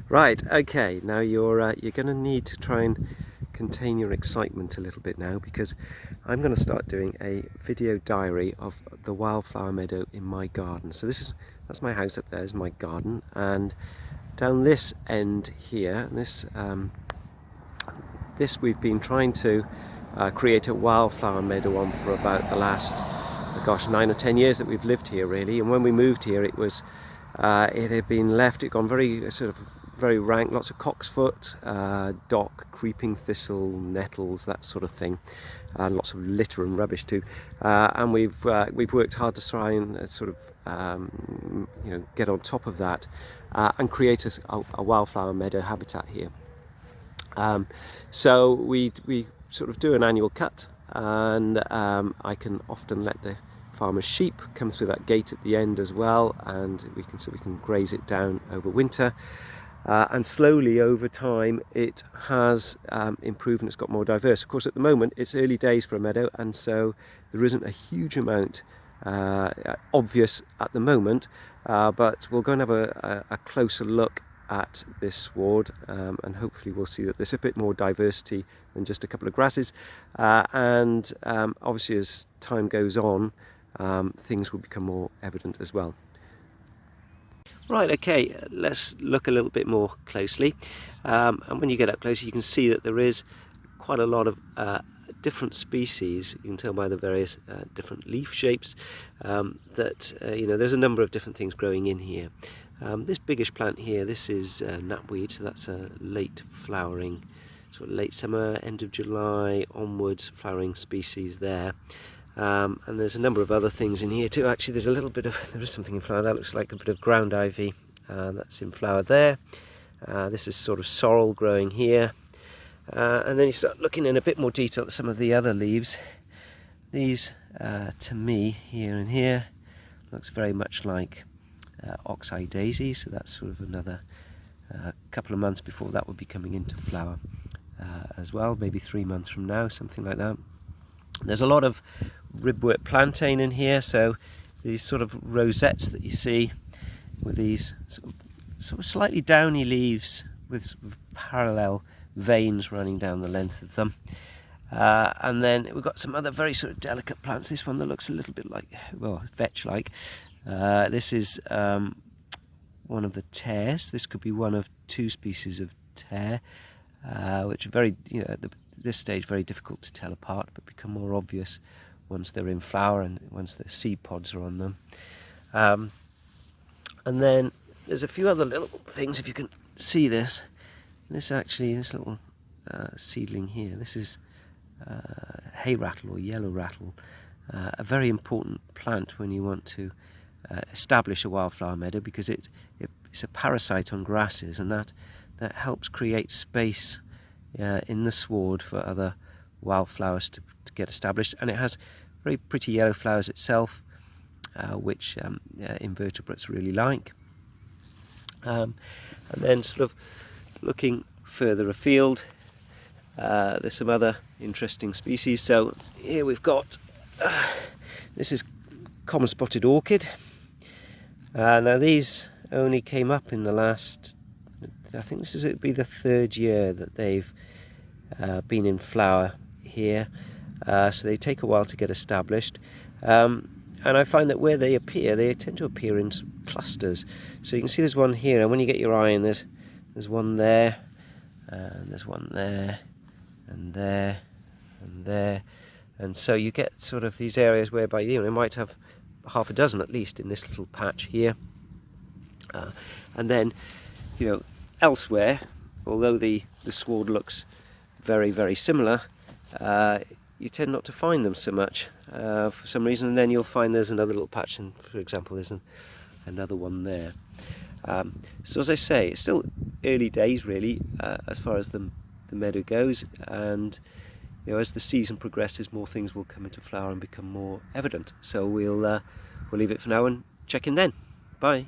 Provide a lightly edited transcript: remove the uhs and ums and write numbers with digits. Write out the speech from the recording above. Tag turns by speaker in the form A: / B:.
A: Right, okay, now you're going to need to try and contain your excitement a little bit now, because I'm going to start doing a video diary of the wildflower meadow in my garden. So that's my house up there, is my garden, and down this end here, this we've been trying to create a wildflower meadow on for about the last, gosh, 9 or 10 years that we've lived here, really. And when we moved here, it had been left, it had gone very rank, lots of cocksfoot, dock, creeping thistle, nettles, that sort of thing, and lots of litter and rubbish too. And we've worked hard to try and get on top of that and create a wildflower meadow habitat here. So we sort of do an annual cut, and I can often let the farmer's sheep come through that gate at the end as well, and we can graze it down over winter. And slowly over time it has improved and it's got more diverse. Of course, at the moment it's early days for a meadow, and so there isn't a huge amount obvious at the moment, but we'll go and have a closer look at this sward, and hopefully we'll see that there's a bit more diversity than just a couple of grasses, and obviously as time goes on things will become more evident as well. Right, okay, let's look a little bit more closely, and when you get up closer you can see that there is quite a lot of different species. You can tell by the various different leaf shapes that there's a number of different things growing in here. This biggish plant here, this is knapweed, so that's a late flowering, sort of late summer, end of July onwards flowering species there. And there's a number of other things in here too. Actually, there is something in flower that looks like a bit of ground ivy, that's in flower there. This is sort of sorrel growing here, and then you start looking in a bit more detail at some of the other leaves. These to me, here and here, looks very much like oxeye daisy, so that's sort of another couple of months before that will be coming into flower as well, maybe 3 months from now, something like that. There's a lot of ribwort plantain in here, so these sort of rosettes that you see with these sort of slightly downy leaves with sort of parallel veins running down the length of them. And then we've got some other very sort of delicate plants. This one that looks a little bit like, well, vetch-like. This is one of the tares. This could be one of two species of tare, which are very, at this stage, very difficult to tell apart, but become more obvious once they're in flower and once the seed pods are on them. And then there's a few other little things, if you can see this. This little seedling here, this is hay rattle or yellow rattle, a very important plant when you want to establish a wildflower meadow, because it's a parasite on grasses, and that helps create space in the sward for other wildflowers to get established. And it has very pretty yellow flowers itself, which invertebrates really like. And then sort of looking further afield, there's some other interesting species. So here we've got, this is common spotted orchid. Now these only came up in the last, I think it'd be the 3rd year that they've been in flower here, so they take a while to get established, and I find that where they appear, they tend to appear in clusters. So you can see there's one here, and when you get your eye in, there's one there, and there's one there, and there, and there, and so you get sort of these areas whereby you might have half a dozen at least in this little patch here, and then elsewhere, although the sward looks very, very similar, you tend not to find them so much for some reason, and then you'll find there's another little patch, and for example there's another one there. So as I say, it's still early days really, as far as the meadow goes, and as the season progresses, more things will come into flower and become more evident. So we'll leave it for now and check in then. Bye.